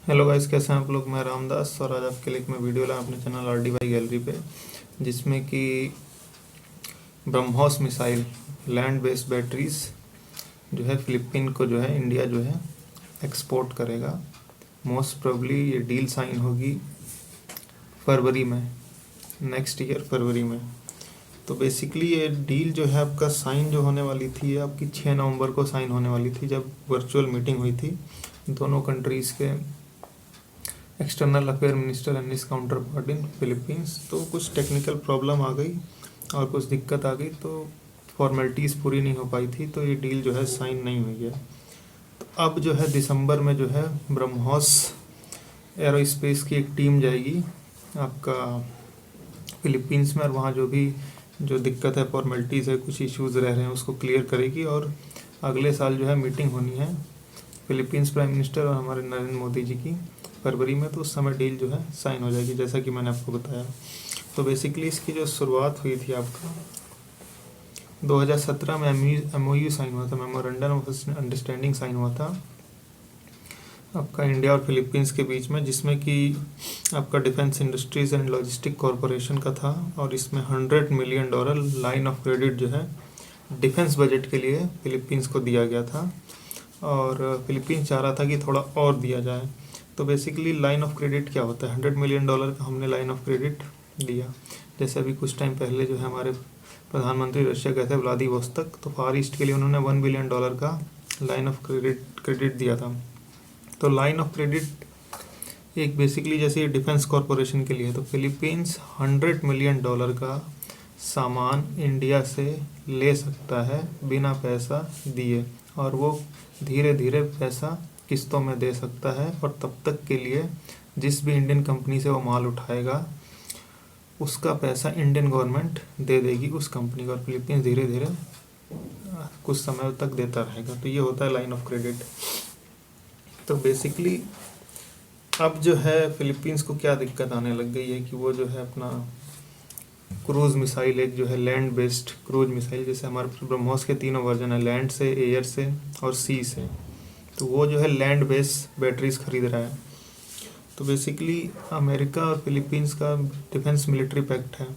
Hello guys, कैसे हैं आप लोग। मैं रामदास और आज आपके लिए एक मैं वीडियो लाया अपने चैनल RDY गैलरी पे, जिसमें कि BrahMos missile land based batteries जो है फिलिपीन को जो है इंडिया जो है एक्सपोर्ट करेगा। मोस्ट प्रोबली ये डील साइन होगी फरवरी में, नेक्स्ट ईयर फरवरी में। तो बेसिकली ये डील जो है आपका साइन जो होने वाली थी, ये आपकी 6 नवंबर को साइन होने वाली थी, जब वर्चुअल मीटिंग हुई थी दोनों कंट्रीज़ के external affair minister and his counter part in Philippines. तो कुछ टेक्निकल प्रॉब्लम आ गई और कुछ दिक्कत आ गई, तो फॉर्मेलिटीज़ पूरी नहीं हो पाई थी, तो ये डील जो है साइन नहीं हुई है। तो अब जो है दिसंबर में जो है ब्रह्मोस एरोस्पेस की एक टीम जाएगी आपका फिलीपींस में, और वहाँ जो दिक्कत है, फॉर्मेलिटीज़ है, कुछ इश्यूज़ रह रहे हैं, उसको क्लियर करेगी। और अगले साल जो है मीटिंग होनी है फिलीपींस प्राइम मिनिस्टर और हमारे नरेंद्र मोदी जी की फरवरी में, तो उस समय डील जो है साइन हो जाएगी, जैसा कि मैंने आपको बताया। तो बेसिकली इसकी जो शुरुआत हुई थी आपका 2017 में MOU साइन हुआ था, मेमोरेंडम ऑफ अंडरस्टैंडिंग साइन हुआ था आपका इंडिया और फिलीपींस के बीच में, जिसमें कि आपका defence industries and logistic corporation का था, और इसमें $100 मिलियन लाइन ऑफ क्रेडिट जो है डिफेंस बजट के लिए फिलीपींस को दिया गया था, और फिलीपींस चाह रहा था कि थोड़ा और दिया जाए। तो बेसिकली लाइन ऑफ क्रेडिट क्या होता है, $100 मिलियन का हमने लाइन ऑफ क्रेडिट दिया। जैसे अभी कुछ टाइम पहले जो है हमारे प्रधानमंत्री रशिया गए थे व्लादिवोस्तोक, तो फार ईस्ट के लिए उन्होंने $1 बिलियन का लाइन ऑफ क्रेडिट दिया था। तो लाइन ऑफ क्रेडिट एक बेसिकली जैसे डिफेंस कॉरपोरेशन के लिए, तो फिलीपींस $100 मिलियन का सामान इंडिया से ले सकता है बिना पैसा दिए, और वो धीरे धीरे पैसा किस्तों में दे सकता है, और तब तक के लिए जिस भी इंडियन कंपनी से वो माल उठाएगा उसका पैसा इंडियन गवर्नमेंट दे देगी उस कंपनी को, और फिलीपींस धीरे धीरे कुछ समय तक देता रहेगा। तो ये होता है लाइन ऑफ क्रेडिट। तो बेसिकली अब जो है फिलीपींस को क्या दिक्कत आने लग गई है कि वो जो है अपना क्रूज मिसाइल, एक जो है लैंड बेस्ड क्रूज मिसाइल, जैसे हमारे ब्रह्मोस के तीनों वर्जन है, लैंड से, एयर से और सी से, तो वो जो है लैंड बेस्ड बैटरीज खरीद रहा है। तो बेसिकली अमेरिका और फिलीपींस का डिफेंस मिलिट्री पैक्ट है,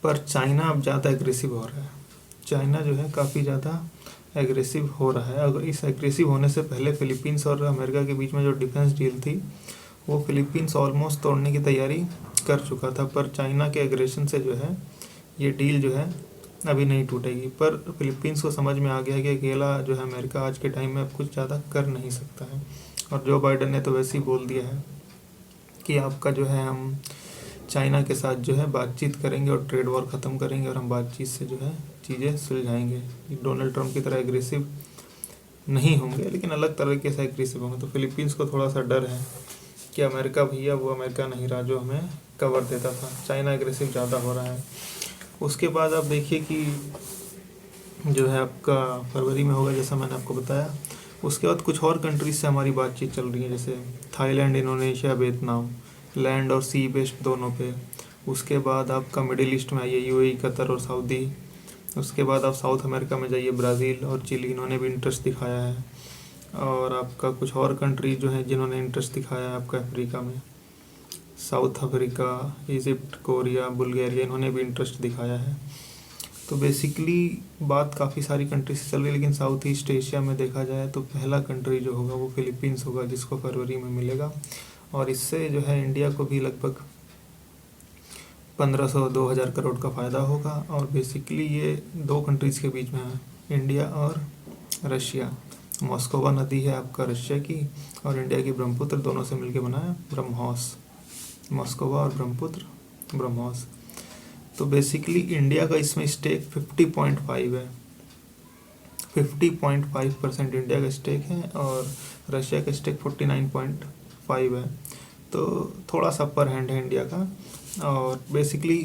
पर चाइना अब ज़्यादा एग्रेसिव हो रहा है। चाइना जो है काफ़ी ज़्यादा एग्रेसिव हो रहा है। अगर इस एग्रेसिव होने से पहले फिलीपींस और अमेरिका के बीच में जो डिफेंस डील थी, वो फिलीपींस ऑलमोस्ट तोड़ने की तैयारी कर चुका था, पर चाइना के एग्रेशन से जो है ये डील जो है अभी नहीं टूटेगी। पर फिलीपींस को समझ में आ गया कि अकेला जो है अमेरिका आज के टाइम में अब कुछ ज़्यादा कर नहीं सकता है, और जो बाइडन ने तो वैसे ही बोल दिया है कि आपका जो है हम चाइना के साथ जो है बातचीत करेंगे और ट्रेड वॉर ख़त्म करेंगे, और हम बातचीत से जो है चीज़ें सुलझाएंगे। डोनाल्ड ट्रंप की तरह एग्रेसिव नहीं होंगे, लेकिन अलग तरीके से एग्रेसिव होंगे। तो फिलीपींस को थोड़ा सा डर है कि अमेरिका भैया वो अमेरिका नहीं रहा जो हमें कवर देता था, चाइना एग्रेसिव ज़्यादा हो रहा है। उसके बाद आप देखिए कि जो है आपका फरवरी में होगा, जैसा मैंने आपको बताया। उसके बाद कुछ और कंट्रीज से हमारी बातचीत चल रही है, जैसे थाईलैंड, इंडोनेशिया, वियतनाम, लैंड और सी बेस्ड दोनों पे। उसके बाद आपका मिडिल ईस्ट में आइए, UAE, कतर और सऊदी। उसके बाद आप साउथ अमेरिका में जाइए, ब्राज़ील और चिली, इन्होंने भी इंटरेस्ट दिखाया है। और आपका कुछ और कंट्री जो हैं जिन्होंने इंटरेस्ट दिखाया है आपका अफ्रीका में, south Africa, Egypt, Korea, Bulgaria, इन्होंने भी इंटरेस्ट दिखाया है। तो बेसिकली बात काफ़ी सारी कंट्री से चल रही है, लेकिन साउथ ईस्ट एशिया में देखा जाए तो पहला कंट्री जो होगा वो फिलीपींस होगा, जिसको फरवरी में मिलेगा। और इससे जो है इंडिया को भी लगभग 1500-2000 करोड़ का फ़ायदा होगा। और बेसिकली ये दो कंट्रीज़ के बीच में है, इंडिया और रशिया। मॉस्कोवा नदी है आपका रशिया की, और इंडिया की ब्रह्मपुत्र, दोनों से मिलकर बना है ब्रह्मोस। मॉस्कोवा और ब्रह्मपुत्र, ब्रह्मोस। तो बेसिकली इंडिया का इसमें स्टेक 50.5 है, 50.5% इंडिया का स्टेक है, और रशिया का स्टेक 49.5 है। तो थोड़ा सा अपर हैंड है इंडिया का। और बेसिकली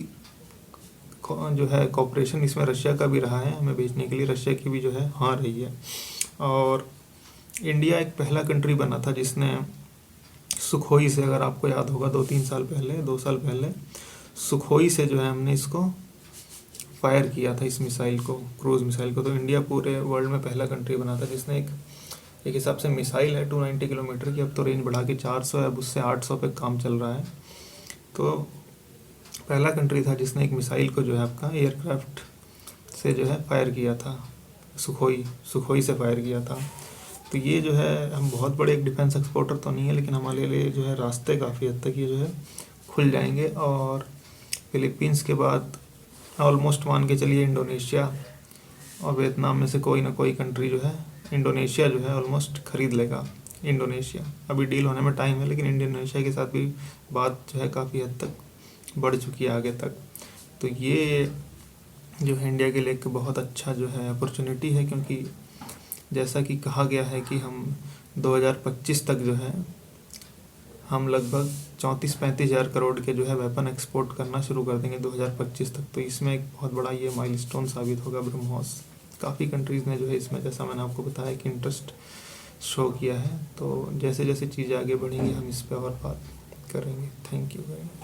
जो है कॉपरेशन इसमें रशिया का भी रहा है हमें बेचने के लिए, रशिया की भी जो है हाँ रही है। और इंडिया एक पहला कंट्री बना था जिसने सुखोई से, अगर आपको याद होगा 2 साल पहले सुखोई से जो है हमने इसको फायर किया था, इस मिसाइल को, क्रूज मिसाइल को। तो इंडिया पूरे वर्ल्ड में पहला कंट्री बना था जिसने एक एक हिसाब से मिसाइल है 290 किलोमीटर की, अब तो रेंज बढ़ा के 400 है, अब उससे 800 पे काम चल रहा है। तो पहला कंट्री था जिसने एक मिसाइल को जो है आपका एयरक्राफ्ट से जो है फायर किया था, सुखोई से फायर किया था। तो ये जो है, हम बहुत बड़े एक डिफेंस एक्सपोर्टर तो नहीं है, लेकिन हमारे लिए जो है रास्ते काफ़ी हद तक ये जो है खुल जाएंगे। और फिलीपींस के बाद ऑलमोस्ट मान के चलिए इंडोनेशिया और वियतनाम में से कोई ना कोई कंट्री जो है, इंडोनेशिया जो है ऑलमोस्ट खरीद लेगा। इंडोनेशिया अभी डील होने में टाइम है, लेकिन इंडोनेशिया के साथ भी बात जो है काफ़ी हद तक बढ़ चुकी है आगे तक। तो ये जो है इंडिया के लिए एक बहुत अच्छा जो है अपॉर्चुनिटी है, क्योंकि जैसा कि कहा गया है कि हम 2025 तक जो है हम लगभग 34-35 हज़ार करोड़ के जो है वेपन एक्सपोर्ट करना शुरू कर देंगे 2025 तक। तो इसमें एक बहुत बड़ा ये माइलस्टोन साबित होगा ब्रह्मोस। काफ़ी कंट्रीज़ ने जो है इसमें, जैसा मैंने आपको बताया, कि इंटरेस्ट शो किया है। तो जैसे जैसे चीज़ें आगे बढ़ेंगी हम इस पर और बात करेंगे। Thank you very much.